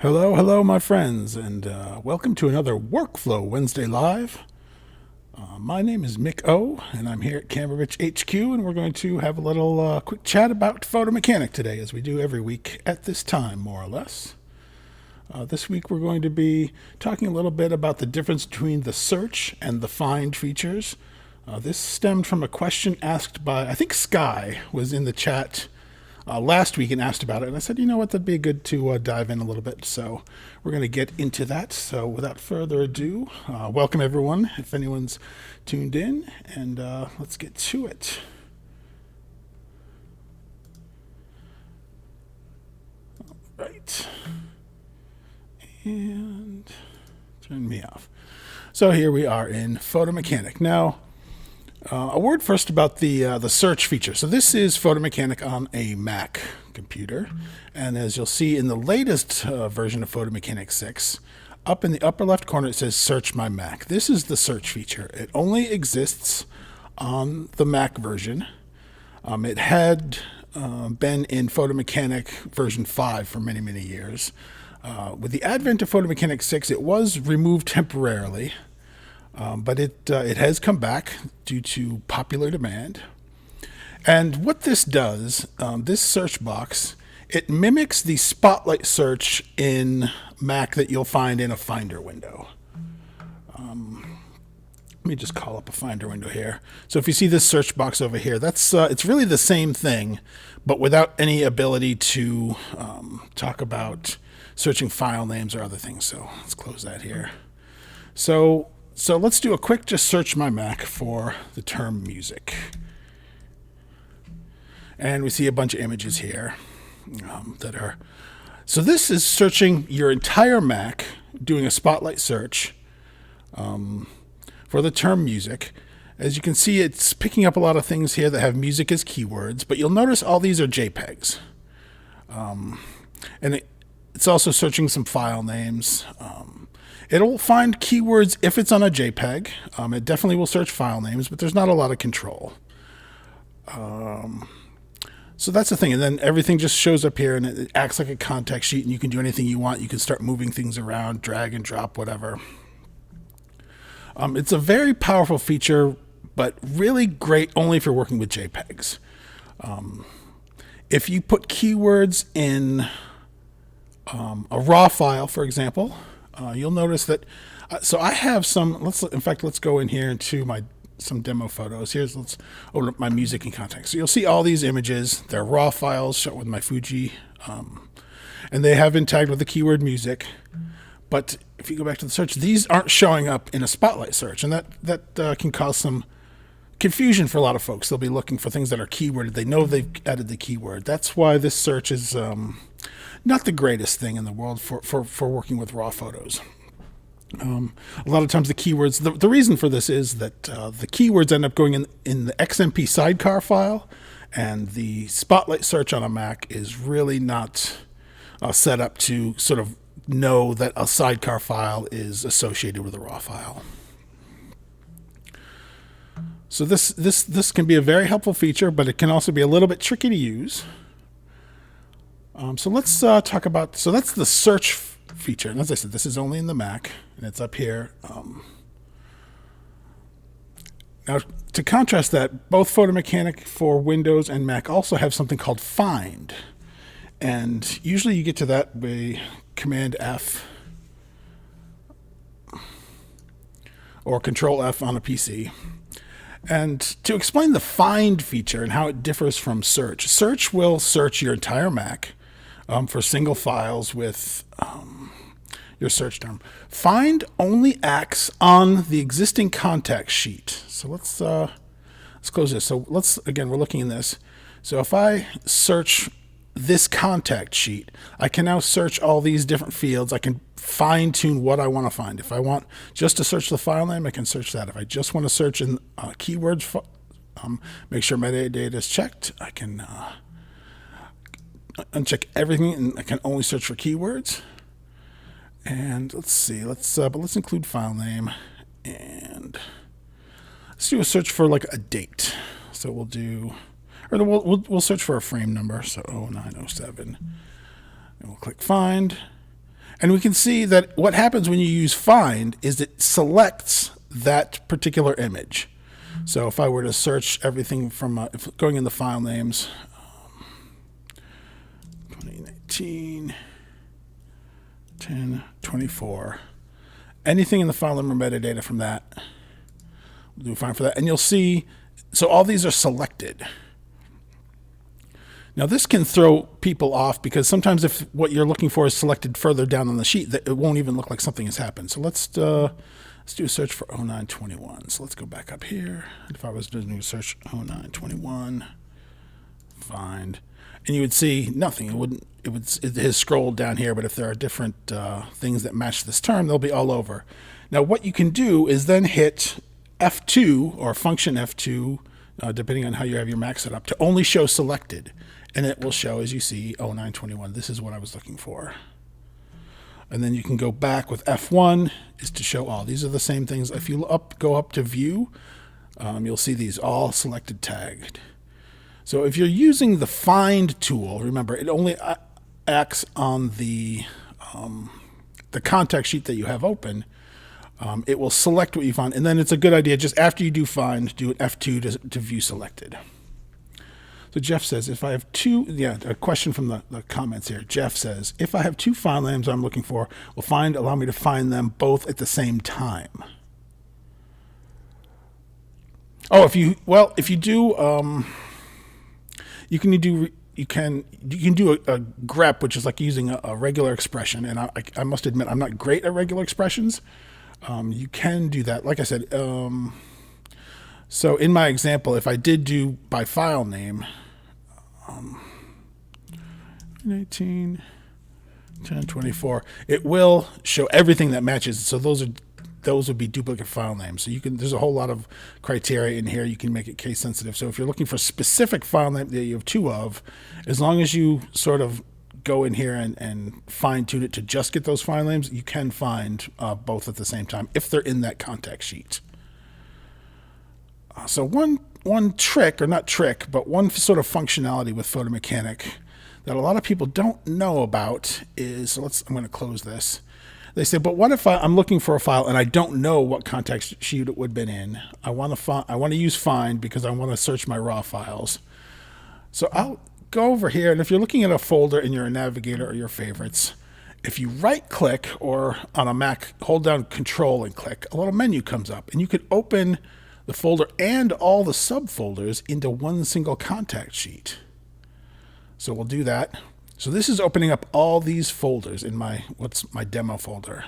Hello, hello, my friends, and welcome to another Workflow Wednesday Live. My name is Mick O, and I'm here at Cambridge HQ, and we're going to have a little quick chat about photo mechanic today, as we do every week at this time, more or less. This week we're going to be talking a little bit about the difference between the search and the find features. This stemmed from a question asked by, I think Sky was in the chat last week and asked about it, and I said, you know what, that'd be good to dive in a little bit. So we're going to get into that. So without further ado, welcome everyone, if anyone's tuned in, and let's get to it. All right. And turn me off. So here we are in Photo Mechanic. Now, a word first about the search feature. So this is Photo Mechanic on a Mac computer, and as you'll see in the latest version of Photo Mechanic 6, up in the upper left corner it says Search My Mac. This is the search feature. It only exists on the Mac version. It had been in Photo Mechanic version 5 for many, many years. With the advent of Photo Mechanic 6, it was removed temporarily. But it has come back due to popular demand. And what this does, this search box, it mimics the spotlight search in Mac that you'll find in a Finder window. Let me just call up a Finder window here. So if you see this search box over here, that's it's really the same thing, but without any ability to talk about searching file names or other things. So let's close that here. So let's do a quick just search my Mac for the term music. And we see a bunch of images here that are... So this is searching your entire Mac, doing a spotlight search for the term music. As you can see, it's picking up a lot of things here that have music as keywords, but you'll notice all these are JPEGs. And it's also searching some file names. It'll find keywords if it's on a JPEG. It definitely will search file names, but there's not a lot of control. So that's the thing. And then everything just shows up here, and it acts like a contact sheet, and you can do anything you want. You can start moving things around, drag and drop, whatever. It's a very powerful feature, but really great only if you're working with JPEGs. If you put keywords in a raw file, for example, you'll notice that. So I have some. Let's go in here into some demo photos. Let's open up my music in context. So you'll see all these images. They're raw files shot with my Fuji, and they have been tagged with the keyword music. But if you go back to the search, these aren't showing up in a spotlight search, and that can cause some confusion for a lot of folks. They'll be looking for things that are keyworded. They know they've added the keyword. That's why this search is not the greatest thing in the world for working with raw photos. A lot of times the keywords, the reason for this is that the keywords end up going in the XMP sidecar file, and the spotlight search on a Mac is really not set up to sort of know that a sidecar file is associated with a raw file. So this can be a very helpful feature, but it can also be a little bit tricky to use. So let's talk about, so that's the search feature. And as I said, this is only in the Mac, and it's up here. Now, to contrast that, both Photo Mechanic for Windows and Mac also have something called Find. And usually you get to that by Command F or Control F on a PC. And to explain the Find feature and how it differs from Search, Search will search your entire Mac for single files with your search term. Find only acts on the existing contact sheet. So let's close this. So we're looking in this. So if I search this contact sheet, I can now search all these different fields. I can fine tune what I want to find. If I want just to search the file name, I can search that. If I just want to search in keywords, make sure metadata is checked. I can uncheck everything, and I can only search for keywords. And let's see, but let's include file name, and let's do a search for like a date. So we'll do, or we'll search for a frame number. So 0907, and we'll click find. And we can see that what happens when you use find is it selects that particular image. So if I were to search everything from going in the file names, 2019, 1024, anything in the file number metadata from that, we'll do find for that. And you'll see, so all these are selected. Now this can throw people off because sometimes if what you're looking for is selected further down on the sheet, it won't even look like something has happened. So let's do a search for 0921. So let's go back up here. If I was to do a search 0921, find, and you would see nothing. It has scrolled down here, but if there are different things that match this term, they'll be all over. Now what you can do is then hit F2 or function F2, depending on how you have your Mac set up, to only show selected. And it will show, as you see, 0921. This is what I was looking for. And then you can go back with F1 is to show all. These are the same things. If you go up to view, you'll see these all selected tagged. So if you're using the find tool, remember, it only acts on the contact sheet that you have open. It will select what you find. And then it's a good idea, just after you do find, do an F2 to view selected. So Jeff says, if I have a question from the comments here. Jeff says, if I have two file names I'm looking for, will find allow me to find them both at the same time? Oh, if you do, you can do a grep, which is like using a regular expression. And I must admit, I'm not great at regular expressions. You can do that. Like I said, so in my example, if I did do by file name, 18, 1024, it will show everything that matches. So those would be duplicate file names. So there's a whole lot of criteria in here. You can make it case sensitive. So if you're looking for a specific file name that you have two of, as long as you sort of go in here and fine tune it to just get those file names, you can find both at the same time if they're in that contact sheet. So one trick, or not trick, but one sort of functionality with Photo Mechanic that a lot of people don't know about is, I'm going to close this. They say, but what if I'm looking for a file and I don't know what contact sheet it would have been in? I want to use find because I want to search my raw files. So I'll go over here, and if you're looking at a folder in your Navigator or your favorites, if you right click, or on a Mac, hold down Control and click, a little menu comes up, and you could open the folder and all the subfolders into one single contact sheet. So we'll do that. So this is opening up all these folders in my demo folder.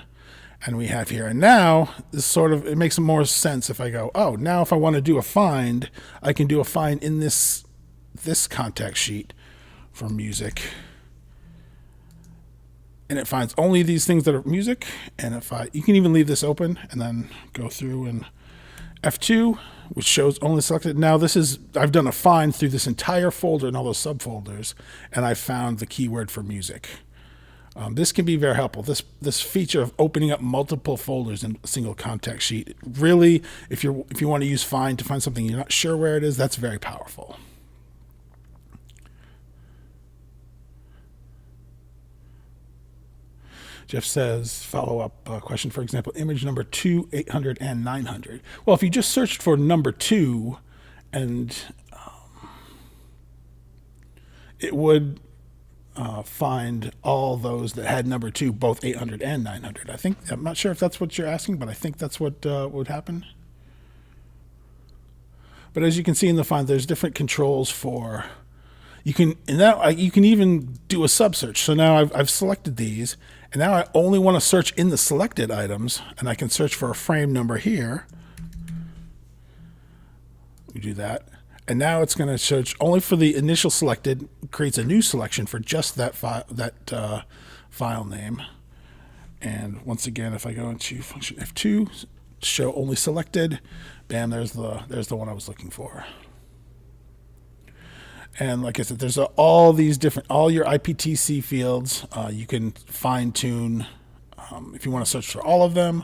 And we have here, and now this it makes more sense if I go, oh, now if I want to do a find, I can do a find in this contact sheet for music. And it finds only these things that are music. And you can even leave this open and then go through and F2, which shows only selected. Now I've done a find through this entire folder and all those subfolders, and I found the keyword for music. This can be very helpful. This feature of opening up multiple folders in a single contact sheet, really, if you want to use find to find something you're not sure where it is, that's very powerful. Jeff says, follow-up question, for example, image number 2, 800, and 900. Well, if you just searched for number 2, and it would find all those that had number 2, both 800 and 900. I'm not sure if that's what you're asking, but I think that's what would happen. But as you can see in the find, there's different controls for. You can even do a sub search. So now I've selected these, and now I only want to search in the selected items, and I can search for a frame number here. We do that, and now it's going to search only for the initial selected. Creates a new selection for just that file name. And once again, if I go into function F2, show only selected, bam, there's the one I was looking for. And like I said, there's all your IPTC fields. You can fine tune if you want to search for all of them.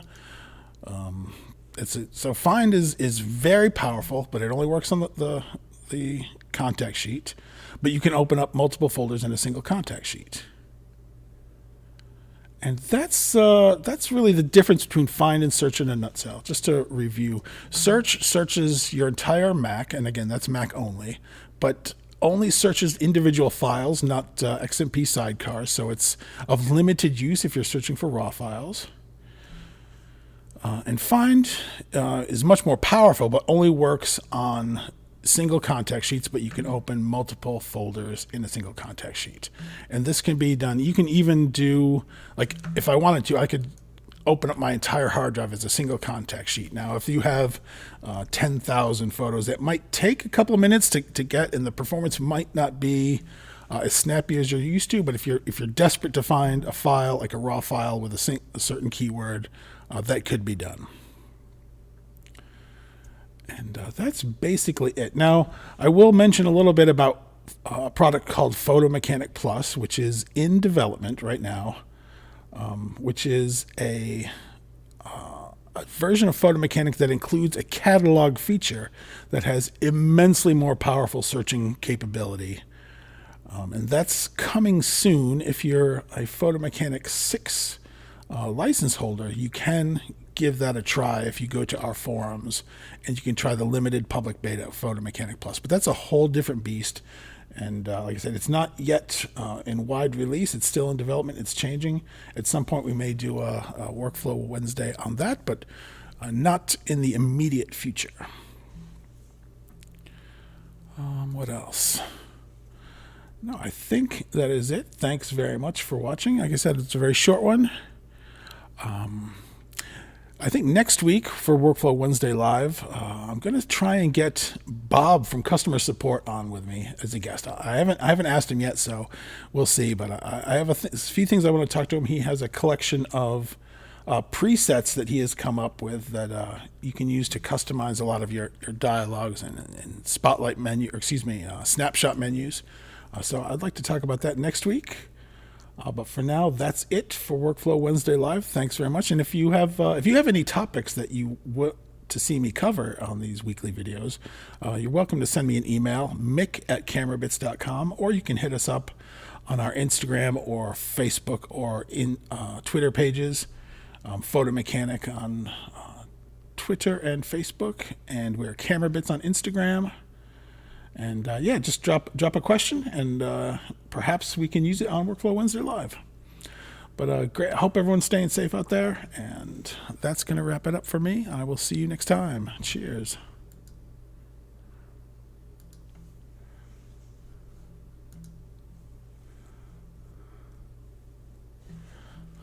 So find is very powerful, but it only works on the contact sheet. But you can open up multiple folders in a single contact sheet. And that's really the difference between find and search in a nutshell. Just to review, search searches your entire Mac, and again, that's Mac only, but only searches individual files, not XMP sidecars. So it's of limited use if you're searching for raw files. And find is much more powerful, but only works on single contact sheets, but you can open multiple folders in a single contact sheet. And this can be done. You can even do, like, if I wanted to, I could open up my entire hard drive as a single contact sheet. Now, if you have 10,000 photos, that might take a couple of minutes to get, and the performance might not be as snappy as you're used to. But if you're desperate to find a file, like a raw file with a certain keyword, that could be done. And that's basically it. Now, I will mention a little bit about a product called Photo Mechanic Plus, which is in development right now, which is a version of Photo Mechanic that includes a catalog feature that has immensely more powerful searching capability. And that's coming soon. If you're a Photo Mechanic 6 license holder, you can give that a try if you go to our forums, and you can try the limited public beta of Photo Mechanic Plus. But that's a whole different beast, and like I said, it's not yet in wide release. It's still in development. It's changing. At some point, we may do a Workflow Wednesday on that, but not in the immediate future. What else? No, I think that is it. Thanks very much for watching. Like I said, it's a very short one. I think next week for Workflow Wednesday Live, I'm going to try and get Bob from customer support on with me as a guest. I haven't asked him yet, so we'll see. But I have a few things I want to talk to him. He has a collection of presets that he has come up with that you can use to customize a lot of your dialogues and spotlight menu, or snapshot menus. So I'd like to talk about that next week. But for now, that's it for Workflow Wednesday Live. Thanks very much. And if you have any topics that you want to see me cover on these weekly videos, you're welcome to send me an email, mick@camerabits.com, or you can hit us up on our Instagram or Facebook or in Twitter pages. Photo Mechanic on Twitter and Facebook, and we're Camerabits on Instagram. And just drop a question, and perhaps we can use it on Workflow Wednesday Live. But great. I hope everyone's staying safe out there, and that's going to wrap it up for me. I will see you next time. Cheers.